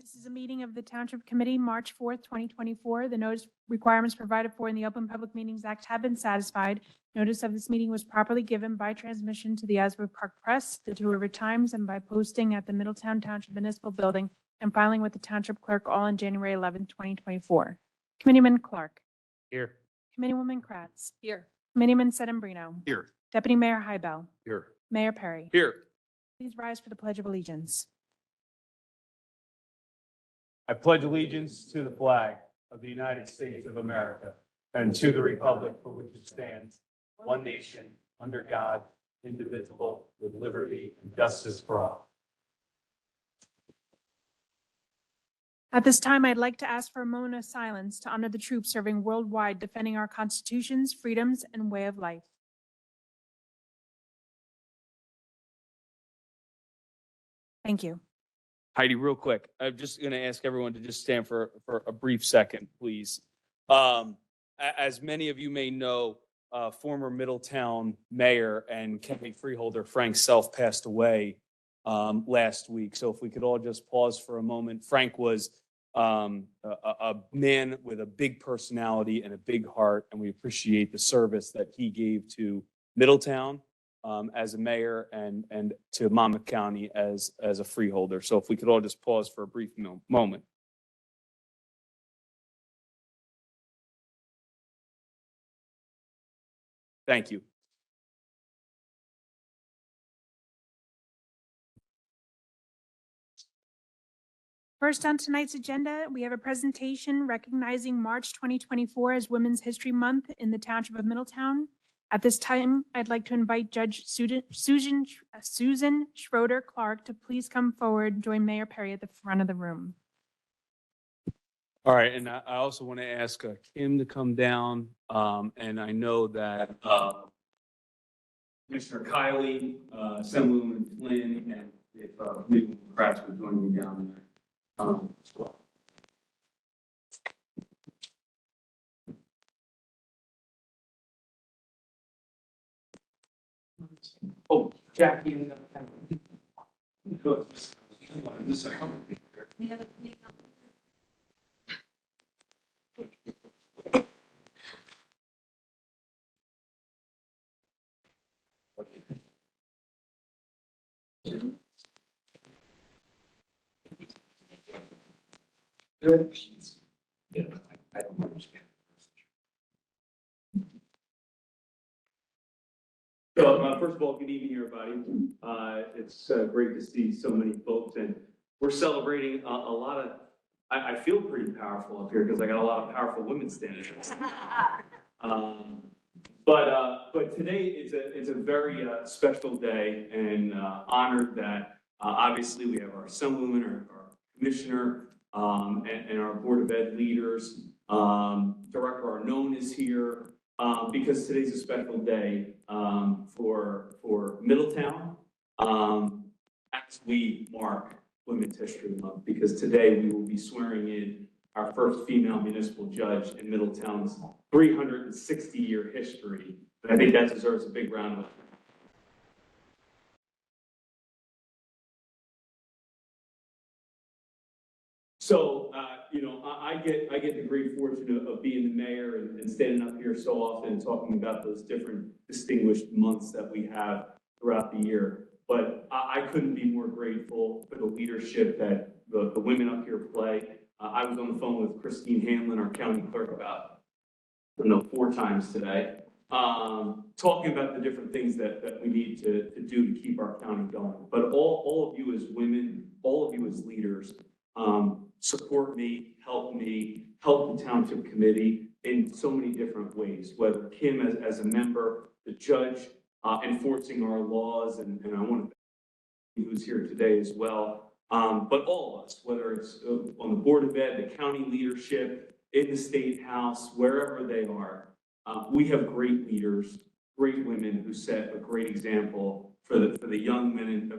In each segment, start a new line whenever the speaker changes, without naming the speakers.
This is a meeting of the Township Committee, March 4th, 2024. The notice requirements provided for in the Open Public Meetings Act have been satisfied. Notice of this meeting was properly given by transmission to the Asbury Park Press, the Two River Times, and by posting at the Middletown Township Municipal Building and filing with the Township Clerk all on January 11th, 2024. Committeeman Clark.
Here.
Committeewoman Kratz.
Here.
Committeeman Sedembrino.
Here.
Deputy Mayor Hybel.
Here.
Mayor Perry.
Here.
Please rise for the Pledge of Allegiance.
I pledge allegiance to the flag of the United States of America and to the republic for which it stands, one nation, under God, indivisible, with liberty and justice for all.
At this time, I'd like to ask for a moment of silence to honor the troops serving worldwide, defending our constitutions, freedoms, and way of life. Thank you.
Heidi, real quick, I'm just going to ask everyone to just stand for a brief second, please. As many of you may know, former Middletown mayor and county freeholder Frank Self passed away last week. So if we could all just pause for a moment. Frank was a man with a big personality and a big heart, and we appreciate the service that he gave to Middletown as a mayor and to Monmouth County as a freeholder. So if we could all just pause for a brief moment. Thank you.
First on tonight's agenda, we have a presentation recognizing March 2024 as Women's History Month in the Township of Middletown. At this time, I'd like to invite Judge Susan Schroeder Clark to please come forward and join Mayor Perry at the front of the room.
All right, and I also want to ask Kim to come down, and I know that Commissioner Kiley, Assemblywoman Flynn, and if Committeewoman Kratz would join me down there as well. Oh, Jackie and I don't understand. So, first of all, good evening, everybody. It's great to see so many folks, and we're celebrating a lot of. I feel pretty powerful up here because I got a lot of powerful women standing. But today it's a very special day, and honored that obviously we have our Assemblywoman, our Commissioner, and our Board of Ed leaders. Director Arnone is here. Because today's a special day for Middletown as we mark Women's History Month, because today we will be swearing in our first female municipal judge in Middletown's 360-year history. And I think that deserves a big round of applause. So, I get the great fortune of being the mayor and standing up here so often and talking about those different distinguished months that we have throughout the year. But I couldn't be more grateful for the leadership that the women up here play. I was on the phone with Christine Hanlon, our county clerk, about, 4 times today, talking about the different things that we need to do to keep our county going. But all of you as women, all of you as leaders, support me, help the Township Committee in so many different ways, whether Kim as a member, the judge enforcing our laws, and I want to thank who's here today as well, but all of us, whether it's on the Board of Ed, the county leadership, in the State House, wherever they are, we have great leaders, great women who set a great example for the young women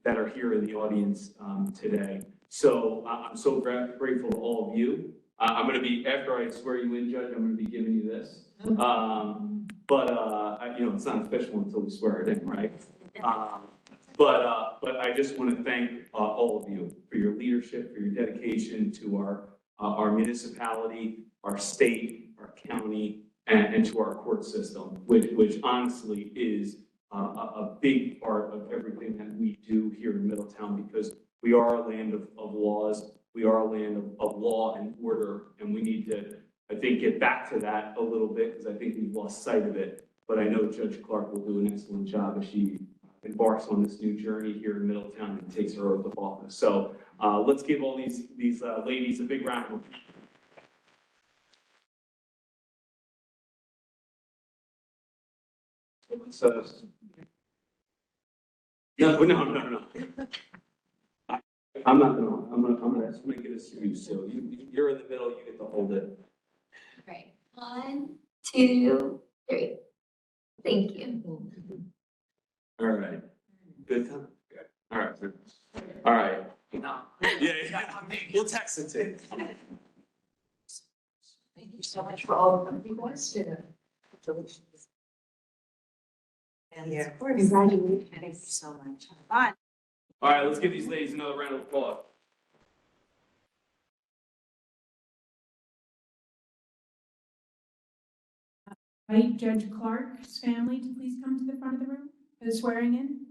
that are here in the audience today. So I'm so grateful to all of you. I'm going to be, after I swear you in, Judge, I'm going to be giving you this. But it's not official until we swear it in, right? But I just want to thank all of you for your leadership, for your dedication to our municipality, our state, our county, and to our court system, which honestly is a big part of everything that we do here in Middletown, because we are a land of laws. We are a land of law and order, and we need to, I think, get back to that a little bit, because I think we've lost sight of it. But I know Judge Clark will do an excellent job as she embarks on this new journey here in Middletown and takes her oath of office. So let's give all these ladies a big round of applause. No. I'm gonna make it as you. So you're in the middle, you get to hold it.
Right. 1, 2, 3. Thank you.
All right. Good time? Good. All right. All right. No. Yeah. We'll text it to you.
Thank you so much for all of you guys did. Congratulations. And of course, congratulations. Thank you so much. Bye.
All right, let's give these ladies another round of applause.
Invite Judge Clark's family to please come to the front of the room for the swearing in.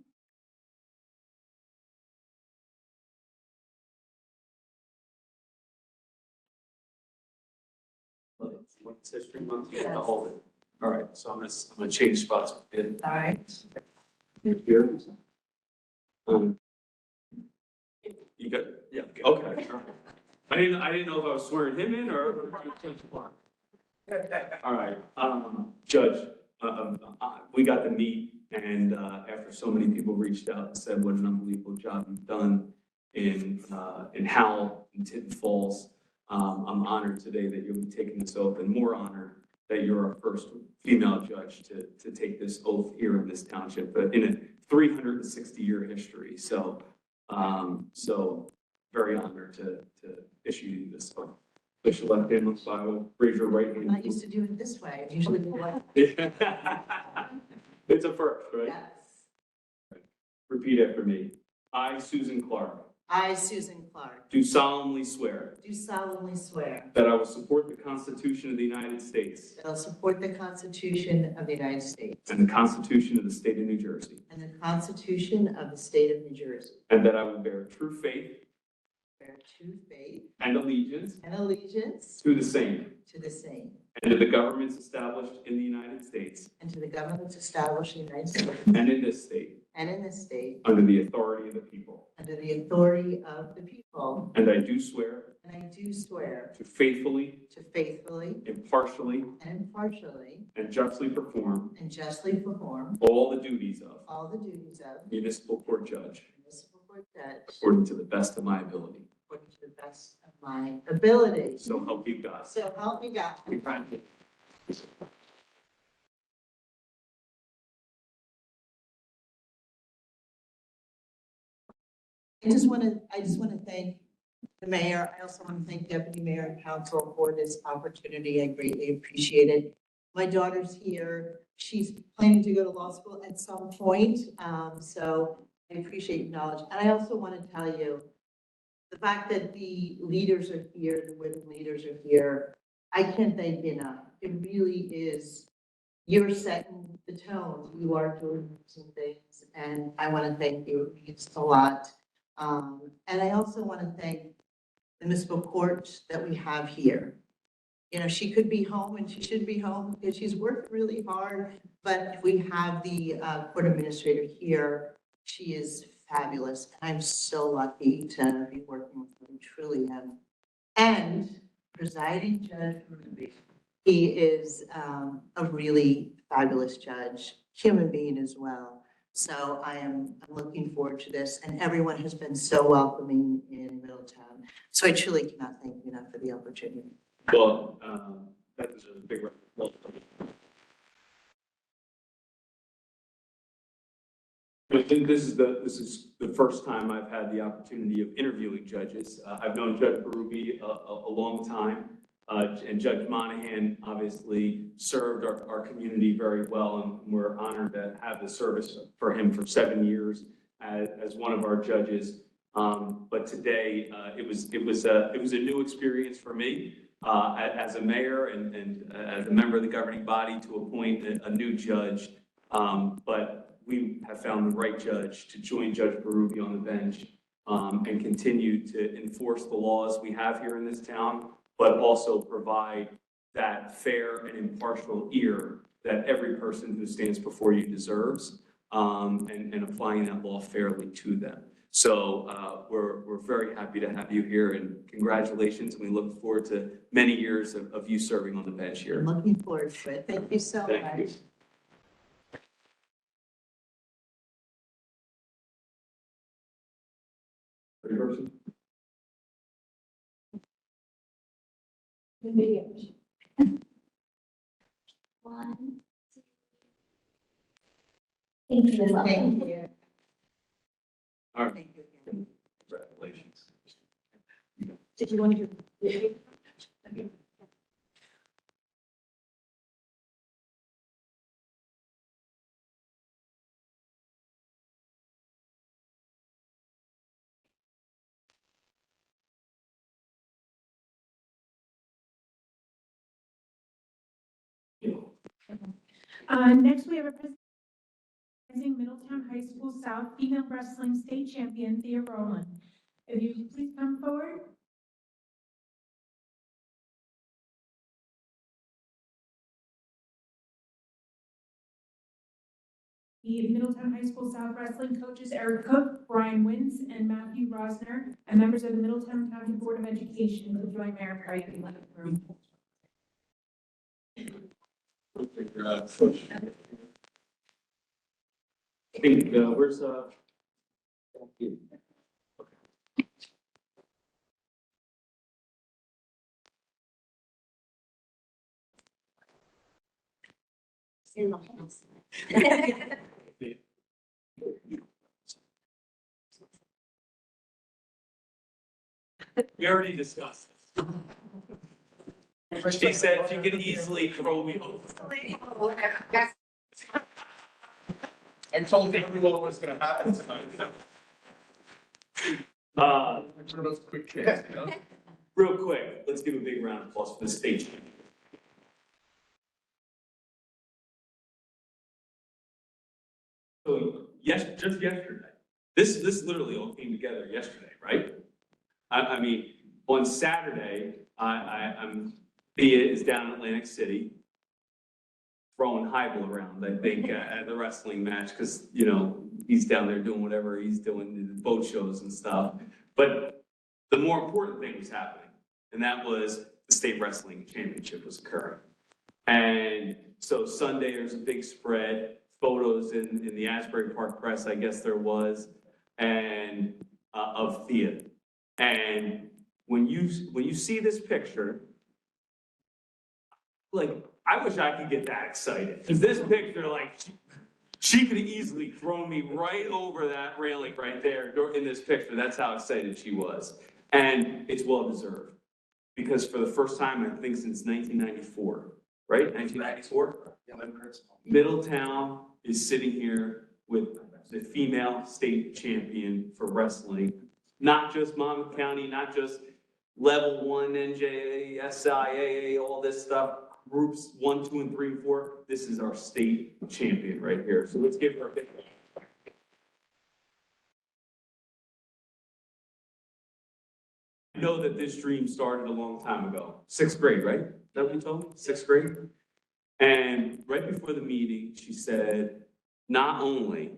What's history month? You have to hold it. All right, so I'm gonna change spots.
All right.
Here. You got, yeah, okay. I didn't know if I was swearing him in or. All right, Judge, we got to meet, and after so many people reached out and said what an unbelievable job you've done in Howell and Tinton Falls, I'm honored today that you'll be taking this oath, and more honored that you're our first female judge to take this oath here in this township, but in a 360-year history. So very honored to issue you this oath. Place your left hand on the Bible, raise your right hand.
I used to do it this way. Usually the left.
It's a first, right?
Yes.
Repeat after me. I, Susan Clark,
I, Susan Clark,
do solemnly swear
do solemnly swear
that I will support the Constitution of the United States
that I will support the Constitution of the United States
and the Constitution of the State of New Jersey,
and the Constitution of the State of New Jersey,
and that I will bear true faith
bear true faith
and allegiance
and allegiance
to the same
to the same,
and to the governments established in the United States
and to the governments established in the United States
and in this state
and in this state,
under the authority of the people.
under the authority of the people.
And I do swear
And I do swear
to faithfully,
to faithfully
impartially,
and impartially
and justly perform
and justly perform
all the duties of
all the duties of
municipal court judge
municipal court judge
according to the best of my ability.
according to the best of my ability.
So help you God.
So help me God. I just want to thank the mayor. I also want to thank deputy mayor and council for this opportunity. I greatly appreciate it. My daughter's here. She's planning to go to law school at some point. So I appreciate your knowledge. And I also want to tell you, the fact that the leaders are here, the women leaders are here, I can't thank you enough. It really is, you're setting the tone. You are doing some things, and I want to thank you. It means a lot. And I also want to thank the municipal court that we have here. You know, she could be home, and she should be home because she's worked really hard, but if we have the court administrator here, she is fabulous. I'm so lucky to be working with her, truly am. And presiding judge, he is a really fabulous judge, human being as well. So I'm looking forward to this, and everyone has been so welcoming in Middletown. So I truly cannot thank you enough for the opportunity.
Well, that is a big round. I think this is the first time I've had the opportunity of interviewing judges. I've known Judge Berube a long time, and Judge Monahan obviously served our community very well, and we're honored to have the service for him for 7 years. as one of our judges. But today, it was a new experience for me, as a mayor and as a member of the governing body to appoint a new judge. But we have found the right judge to join Judge Berube on the bench, and continue to enforce the laws we have here in this town, but also provide that fair and impartial ear that every person who stands before you deserves, and applying that law fairly to them. So we're very happy to have you here, and congratulations. And we look forward to many years of you serving on the bench
I'm
here.
looking forward to it. Thank you so
Thank
much.
you. Ready, person?
One, two. Thank you as well.
Thank you.
All right.
Thank you again.
Congratulations.
Did you want to do?
Next, we have representing Middletown High School South Female Wrestling State Champion Thea Rowland. If you could please come forward. The Middletown High School South Wrestling coaches Eric Cook, Brian Wins, and Matthew Rosner, and members of the Middletown Township Board of Education, who join Mayor Perry in the room.
I think, where's,
In the house.
we already discussed this. She said she could easily throw me over.
I told everyone what was gonna happen tonight.
Uh,
One of those quick kids, you know?
real quick, let's give a big round of applause for the state champion. So, yes, just yesterday, this literally all came together yesterday, right? I mean, on Saturday, Thea is down in Atlantic City throwing Heibel around, I think, at the wrestling match, because, you know, he's down there doing whatever he's doing, the boat shows and stuff. But the more important thing was happening, and that was the state wrestling championship was occurring. And so Sunday, there's a big spread, photos in the Asbury Park Press, I guess there was, and of Thea. And when you see this picture, like, I wish I could get that excited. Because this picture, like, she could easily throw me right over that railing right there in this picture. That's how excited she was. And it's well deserved. Because for the first time, I think since 1994, right? 1994? Middletown is sitting here with the female state champion for wrestling. Not just Monmouth County, not just level 1, NJA, SIAA, all this stuff. Groups 1, 2, and 3, and 4. This is our state champion right here. So let's give her a big round. I know that this dream started a long time ago. 6th grade, right? Is that what you told me? 6th grade? And right before the meeting, she said, not only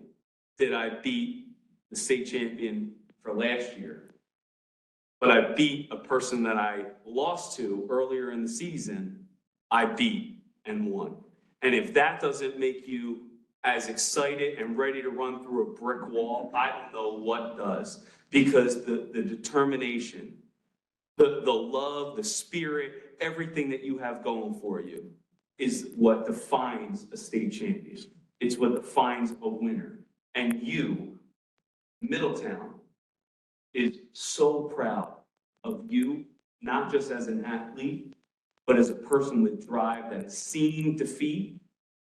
did I beat the state champion for last year, but I beat a person that I lost to earlier in the season. I beat and won. And if that doesn't make you as excited and ready to run through a brick wall, I don't know what does. Because the determination, the love, the spirit, everything that you have going for you is what defines a state champion. It's what defines a winner. And you, Middletown, is so proud of you, not just as an athlete, but as a person with drive that has seen defeat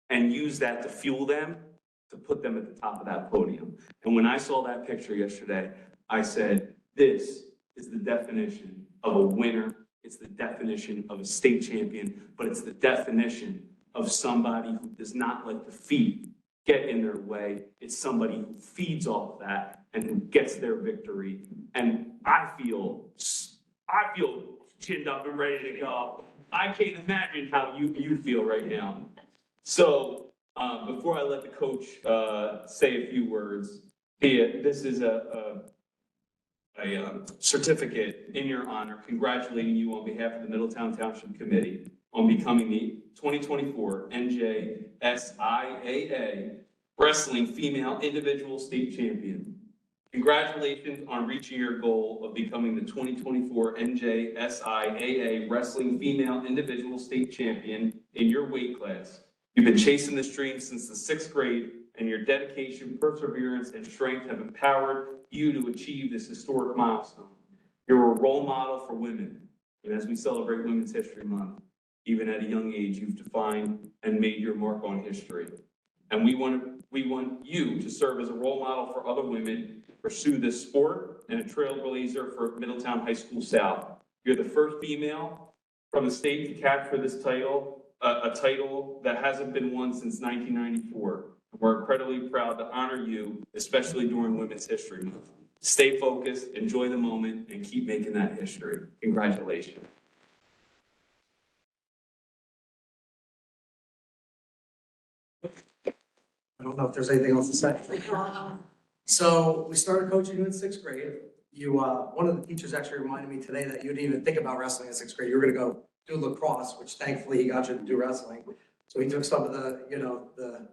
and used that to fuel them to put them at the top of that podium. And when I saw that picture yesterday, I said, this is the definition of a winner. It's the definition of a state champion, but it's the definition of somebody who does not let defeat get in their way. It's somebody who feeds off that and who gets their victory. And I feel chinned up and ready to go. I can't imagine how you feel right now. So before I let the coach say a few words, this is a certificate in your honor, congratulating you on behalf of the Middletown Township Committee on becoming the 2024 NJSIAA Wrestling Female Individual State Champion. Congratulations on reaching your goal of becoming the 2024 NJSIAA Wrestling Female Individual State Champion in your weight class. You've been chasing this dream since the 6th grade, and your dedication, perseverance, and strength have empowered you to achieve this historic milestone. You're a role model for women, and as we celebrate Women's History Month, even at a young age, you've defined and made your mark on history. And we want you to serve as a role model for other women, pursue this sport, and a trailblazer for Middletown High School South. You're the first female from the state to capture this title, a title that hasn't been won since 1994. We're incredibly proud to honor you, especially during Women's History Month. Stay focused, enjoy the moment, and keep making that history. Congratulations.
I don't know if there's anything else to say. So we started coaching you in 6th grade. One of the teachers actually reminded me today that you didn't even think about wrestling in 6th grade. You were gonna go do lacrosse, which thankfully he got you to do wrestling. So he took some of the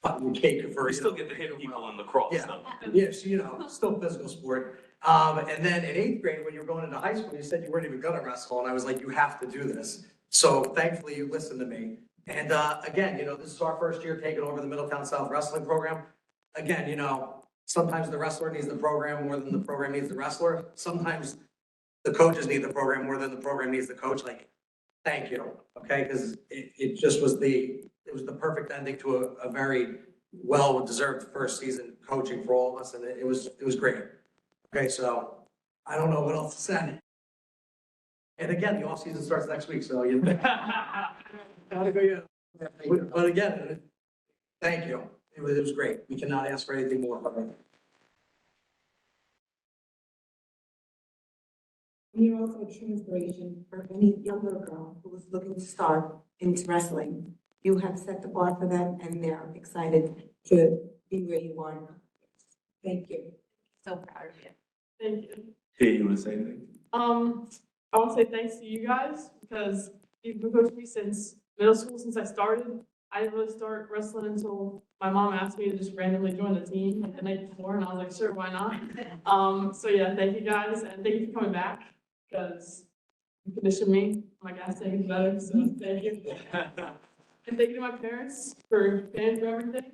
cotton cake for.
We still get to hit people on lacrosse,
Yeah.
though.
Yes, still a physical sport. And then in 8th grade, when you were going into high school, you said you weren't even gonna wrestle, and I was like, you have to do this. So thankfully you listened to me. And again, this is our first year taking over the Middletown South Wrestling Program. Again, sometimes the wrestler needs the program more than the program needs the wrestler. Sometimes the coaches need the program more than the program needs the coach. Like, thank you, okay? Because it just was the perfect ending to a very well-deserved first season coaching for all of us, and it was great. Okay, so I don't know what else to say. And again, the off-season starts next week, so you. But again, thank you. It was great. We cannot ask for anything more from it.
You're also a true inspiration for any younger girl who is looking to start into wrestling. You have set the bar for them and they're excited to be where you are now. Thank you. So proud of you.
Thank you.
Hey, you want to say anything?
I want to say thanks to you guys because you've been coaching me since middle school, since I started. I didn't really start wrestling until my mom asked me to just randomly join the team like the night before, and I was like, sure, why not? So yeah, thank you guys, and thank you for coming back because you conditioned me. My gas tank is better, so thank you. And thank you to my parents for paying for everything.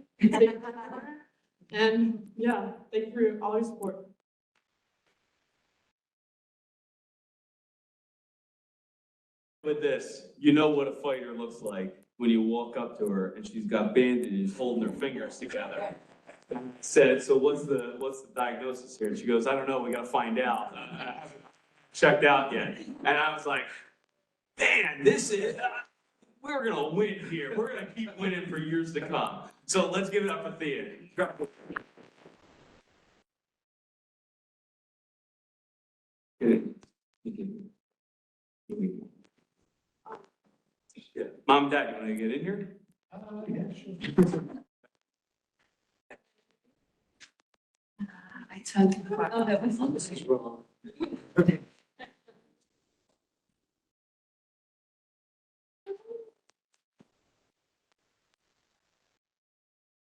And yeah, thank you for all your support.
With this, you know what a fighter looks like when you walk up to her and she's got bandages holding her fingers together. I said, so what's the diagnosis here? And she goes, I don't know, we gotta find out. I haven't checked out yet. And I was like, man, this is, we're gonna win here. We're gonna keep winning for years to come. So let's give it up for Thea. Yeah. Mom, Dad, you want to get in here?
I tried to. Oh, that was wrong.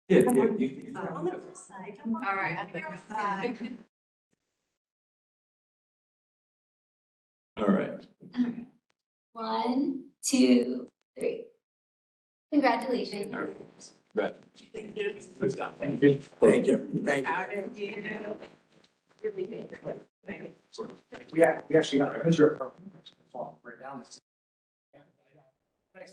Yeah.
On the first side. All right, on the first side.
All right.
1, 2, 3. Congratulations.
All right. Right.
Thank you.
Good job.
Thank you. Thank you.
Really good.
We actually got a picture of her right down this. Thanks.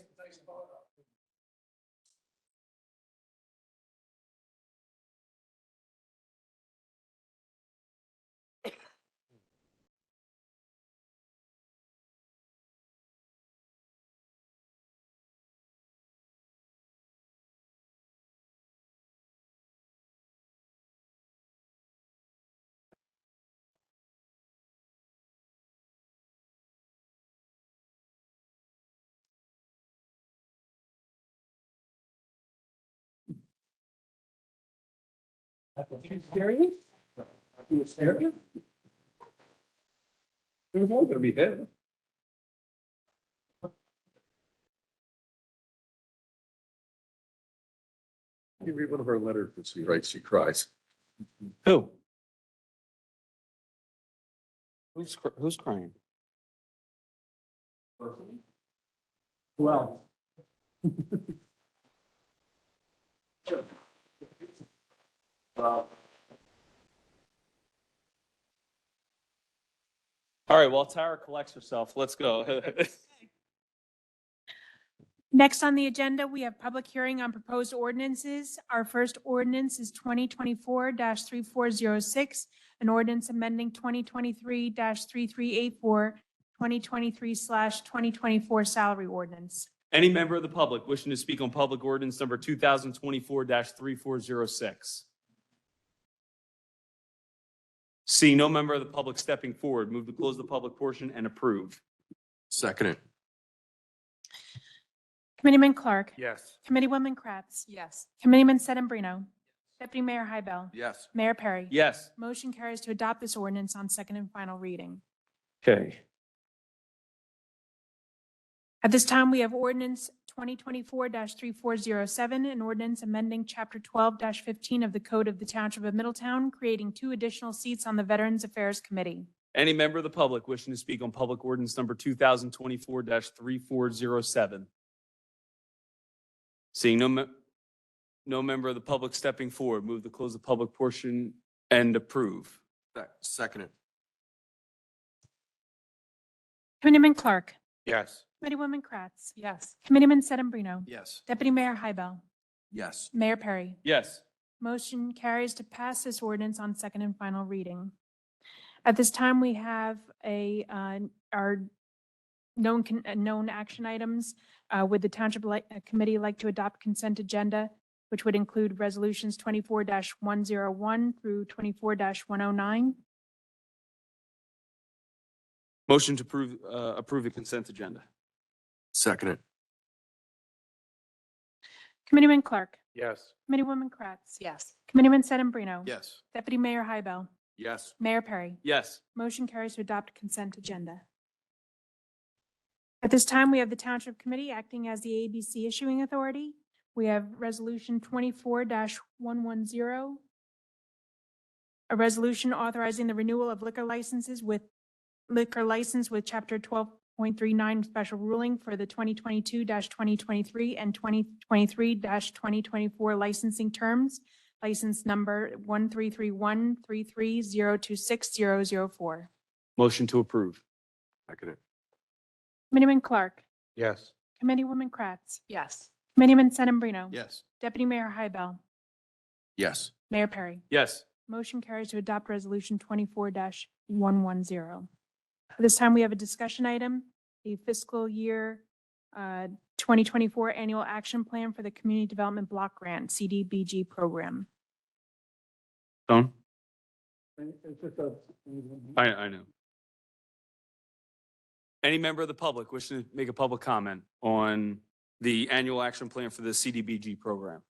There's all gonna be there.
You read one of her letters that she writes, she cries.
Who? Who's crying? Well. All right, while Tara collects herself, let's go.
Next on the agenda, we have public hearing on proposed ordinances. Our first ordinance is 2024-3406, an ordinance amending 2023-3384, 2023/2024 salary ordinance.
Any member of the public wishing to speak on public ordinance number 2024-3406? Seeing no member of the public stepping forward, move to close the public portion and approve.
Second it.
Committeeman Clark.
Yes.
Committeewoman Kratz.
Yes.
Committeeman Sedambrino. Deputy Mayor Hybel.
Yes.
Mayor Perry.
Yes.
Motion carries to adopt this ordinance on second and final reading.
Okay.
At this time, we have ordinance 2024-3407, an ordinance amending Chapter 12-15 of the Code of the Township of Middletown, creating 2 additional seats on the Veterans Affairs Committee.
Any member of the public wishing to speak on public ordinance number 2024-3407? Seeing no member of the public stepping forward, move to close the public portion and approve.
Second it.
Committeeman Clark.
Yes.
Committeewoman Kratz.
Yes.
Committeeman Sedambrino.
Yes.
Deputy Mayor Hybel.
Yes.
Mayor Perry.
Yes.
Motion carries to pass this ordinance on second and final reading. At this time, we have our known action items. Would the Township Committee like to adopt consent agenda, which would include resolutions 24-101 through 24-109?
Motion to approve the consent agenda.
Second it.
Committeeman Clark.
Yes.
Committeewoman Kratz.
Yes.
Committeeman Sedambrino.
Yes.
Deputy Mayor Hybel.
Yes.
Mayor Perry.
Yes.
Motion carries to adopt consent agenda. At this time, we have the Township Committee acting as the ABC issuing authority. We have Resolution 24-110, a resolution authorizing the renewal of liquor license with Chapter 12.39 special ruling for the 2022-2023 and 2023-2024 licensing terms. License number 1331330260004.
Motion to approve.
Second it.
Committeeman Clark.
Yes.
Committeewoman Kratz.
Yes.
Committeeman Sedambrino.
Yes.
Deputy Mayor Hybel.
Yes.
Mayor Perry.
Yes.
Motion carries to adopt Resolution 24-110. At this time, we have a discussion item, the fiscal year 2024 Annual Action Plan for the Community Development Block Grant, CDBG program.
Stone? I know. Any member of the public wishing to make a public comment on the annual action plan for the CDBG program?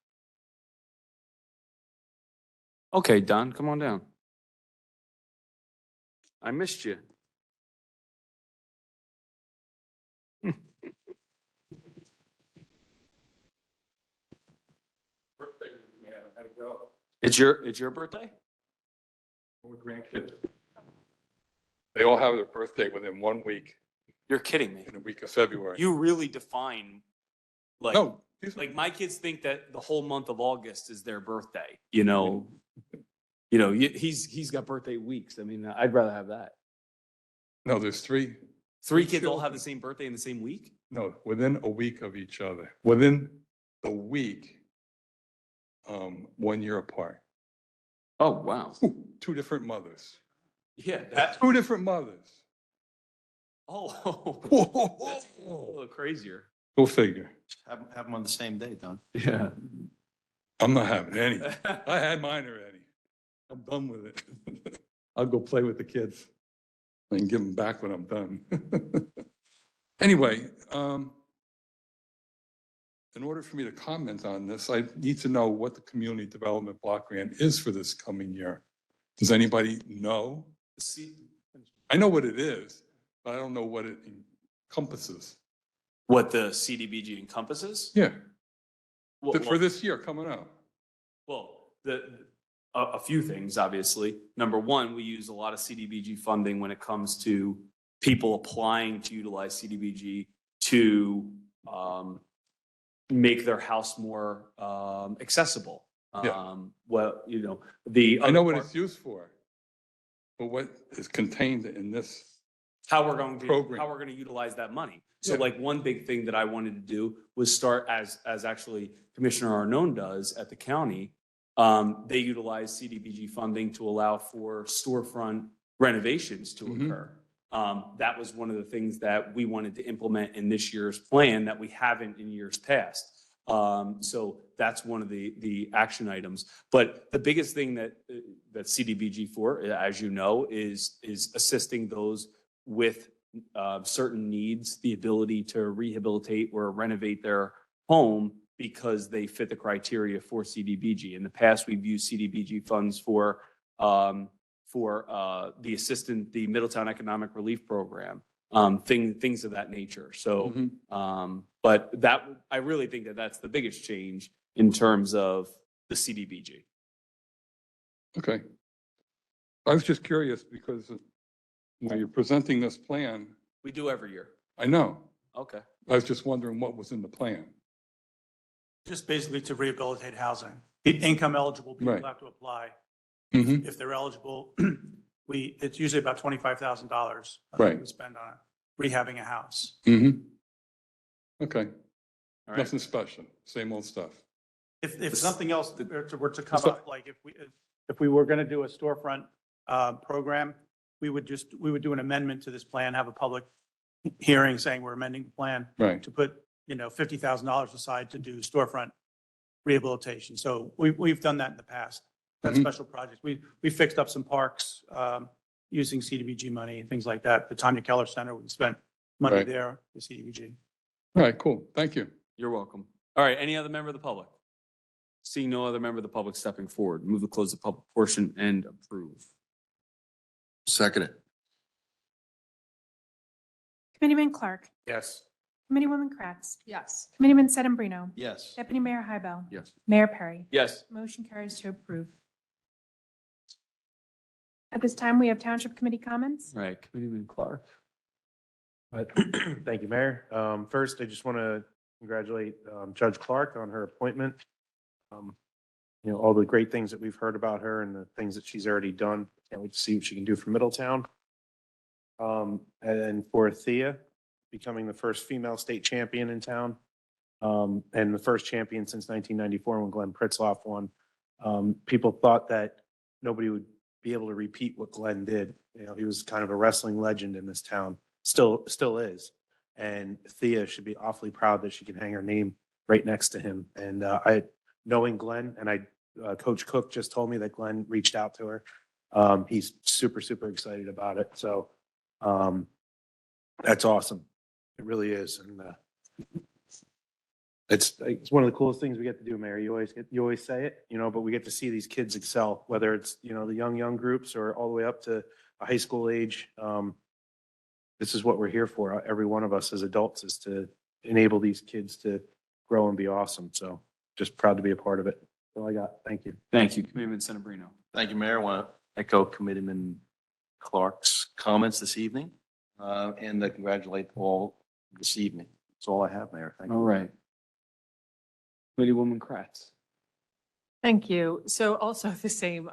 Okay, Don, come on down. I missed you. It's your birthday?
Grandkids. They all have their birthday within 1 week,
You're kidding me.
in the week of February.
You really define, like,
No, these are-
like my kids think that the whole month of August is their birthday, you know? He's got birthday weeks. I mean, I'd rather have that.
no, there's three,
Three kids all have the same birthday in the same week?
no, within a week of each other, within the week, 1 year apart.
Oh, wow.
Two different mothers,
Yeah, that,
two different mothers.
oh, that's a little crazier.
Go figure.
Have them on the same day, Don.
Yeah.
I'm not having any. I had mine already. I'm done with it. I'll go play with the kids and give them back when I'm done. Anyway, in order for me to comment on this, I need to know what the community development block grant is for this coming year. Does anybody know? I know what it is, but I don't know what it encompasses.
What the CDBG encompasses?
Yeah,
Well,
for this year coming up.
A few things, obviously. Number one, we use a lot of CDBG funding when it comes to people applying to utilize CDBG to make their house more accessible.
Yeah.
Well,
I know what it's used for, but what is contained in this?
how we're going to
Program.
how we're going to utilize that money. So
Yeah.
like one big thing that I wanted to do was start as actually Commissioner Arnone does at the county. They utilize CDBG funding to allow for storefront renovations to
Mhm.
occur. That was one of the things that we wanted to implement in this year's plan that we haven't in years past. So that's one of the action items. But the biggest thing that CDBG for, as you know, is assisting those with certain needs, the ability to rehabilitate or renovate their home because they fit the criteria for CDBG. In the past, we've used CDBG funds for the Middletown Economic Relief Program, things of that nature. So,
Mhm.
but I really think that that's the biggest change in terms of the CDBG.
Okay. I was just curious because you're presenting this plan.
We do every year.
I know.
Okay.
I was just wondering what was in the plan.
Just basically to rehabilitate housing. Income eligible people
Right.
have to apply.
Mhm.
If they're eligible, it's usually about $25,000.
Right.
We spend on it, rehabbing a house.
Mm-hmm. Okay.
All right.
Nothing special. Same old stuff.
If something else were to come
So-
up, like if we were going to do a storefront program, we would do an amendment to this plan, have a public hearing saying we're amending the plan
Right.
to put, $50,000 aside to do storefront rehabilitation. So we've done that in the past. That's
Mhm.
special projects. We fixed up some parks using CDBG money and things like that. The Tanya Keller Center, we spent money
Right.
there, the CDBG.
All right, cool. Thank you.
You're welcome. All right, any other member of the public? Seeing no other member of the public stepping forward, move to close the public portion and approve.
Second it.
Committeeman Clark.
Yes.
Committeewoman Kratz.
Yes.
Committeeman Sedambrino.
Yes.
Deputy Mayor Hybel.
Yes.
Mayor Perry.
Yes.
Motion carries to approve. At this time, we have Township Committee comments.
All right, Committeeman Clark.
Thank you, Mayor. First, I just want to congratulate Judge Clark on her appointment. All the great things that we've heard about her and the things that she's already done. Can't wait to see what she can do for Middletown. And for Thea, becoming the first female state champion in town. And the first champion since 1994 when Glenn Pritzloff won. People thought that nobody would be able to repeat what Glenn did. He was kind of a wrestling legend in this town, still is. And Thea should be awfully proud that she can hang her name right next to him. And knowing Glenn, and Coach Cook just told me that Glenn reached out to her. He's super, super excited about it. So that's awesome. It really is. And it's one of the coolest things we get to do, Mayor. You always say it, but we get to see these kids excel, whether it's, the young groups or all the way up to a high school age. This is what we're here for. Every one of us as adults is to enable these kids to grow and be awesome. So just proud to be a part of it. That's all I got. Thank you.
Thank you, Committeeman Sedambrino.
Thank you, Mayor. I want to echo Committeeman Clark's comments this evening and congratulate all this evening. That's all I have, Mayor. Thank you.
All right. Committeewoman Kratz.
Thank you. So also the same,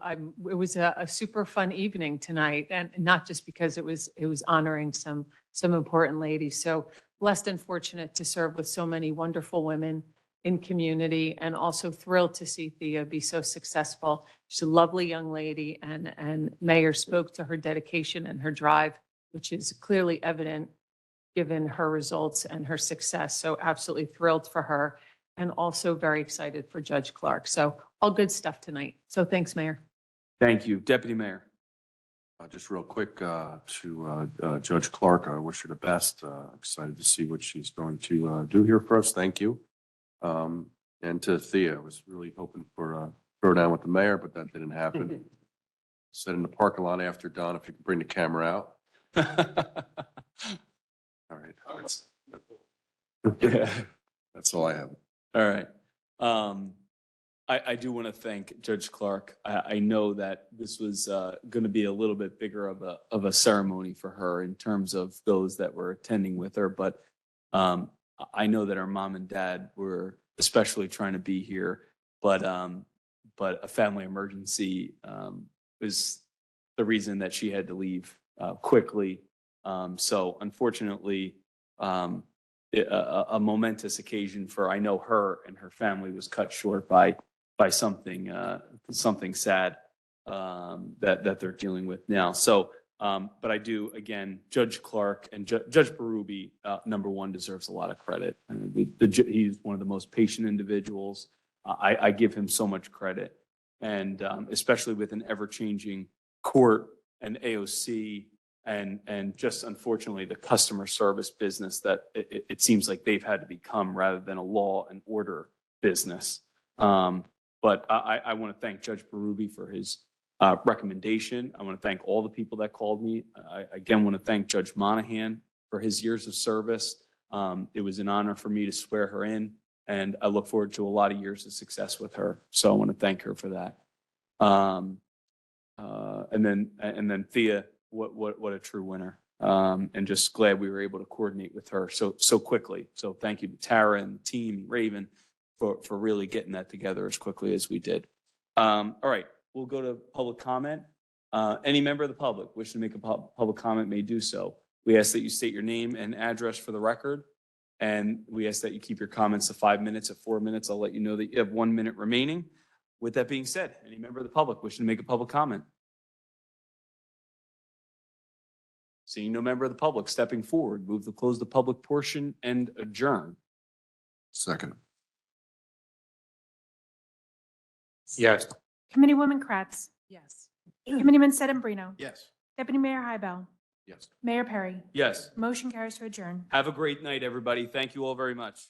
it was a super fun evening tonight, and not just because it was honoring some important ladies. So blessed and fortunate to serve with so many wonderful women in community, and also thrilled to see Thea be so successful. She's a lovely young lady, and Mayor spoke to her dedication and her drive, which is clearly evident given her results and her success. So absolutely thrilled for her, and also very excited for Judge Clark. So all good stuff tonight. So thanks, Mayor.
Thank you, Deputy Mayor.
Just real quick to Judge Clark, I wish her the best. Excited to see what she's going to do here for us. Thank you. And to Thea, I was really hoping for a throwdown with the mayor, but that didn't happen. Said in the parking lot after Don, if you could bring the camera out. All right. That's all I have.
All right. I do want to thank Judge Clark. I know that this was going to be a little bit bigger of a ceremony for her in terms of those that were attending with her, but I know that her mom and dad were especially trying to be here, but a family emergency was the reason that she had to leave quickly. So unfortunately, a momentous occasion for, I know, her and her family was cut short by something sad that they're dealing with now. So, but I do, again, Judge Clark and Judge Berube, number one, deserves a lot of credit. I mean, he's one of the most patient individuals. I give him so much credit, and especially with an ever-changing court and AOC. And just unfortunately, the customer service business that it seems like they've had to become rather than a law and order business. But I want to thank Judge Berube for his recommendation. I want to thank all the people that called me. I again want to thank Judge Monahan for his years of service. It was an honor for me to swear her in, and I look forward to a lot of years of success with her. So I want to thank her for that. And then Thea. What a true winner. And just glad we were able to coordinate with her so quickly. So thank you to Tara and the team, Raven, for really getting that together as quickly as we did. All right, we'll go to public comment. Any member of the public wishing to make a public comment may do so. We ask that you state your name and address for the record. And we ask that you keep your comments to 5 minutes. At 4 minutes, I'll let you know that you have 1 minute remaining. With that being said, any member of the public wishing to make a public comment? Seeing no member of the public stepping forward, move to close the public portion and adjourn.
Second.
Yes.
Committeewoman Kratz,
Yes.
Committeeman Sedambrino,
Yes.
Deputy Mayor Hybel,
Yes.
Mayor Perry.
Yes.
Motion carries to adjourn.
Have a great night, everybody. Thank you all very much.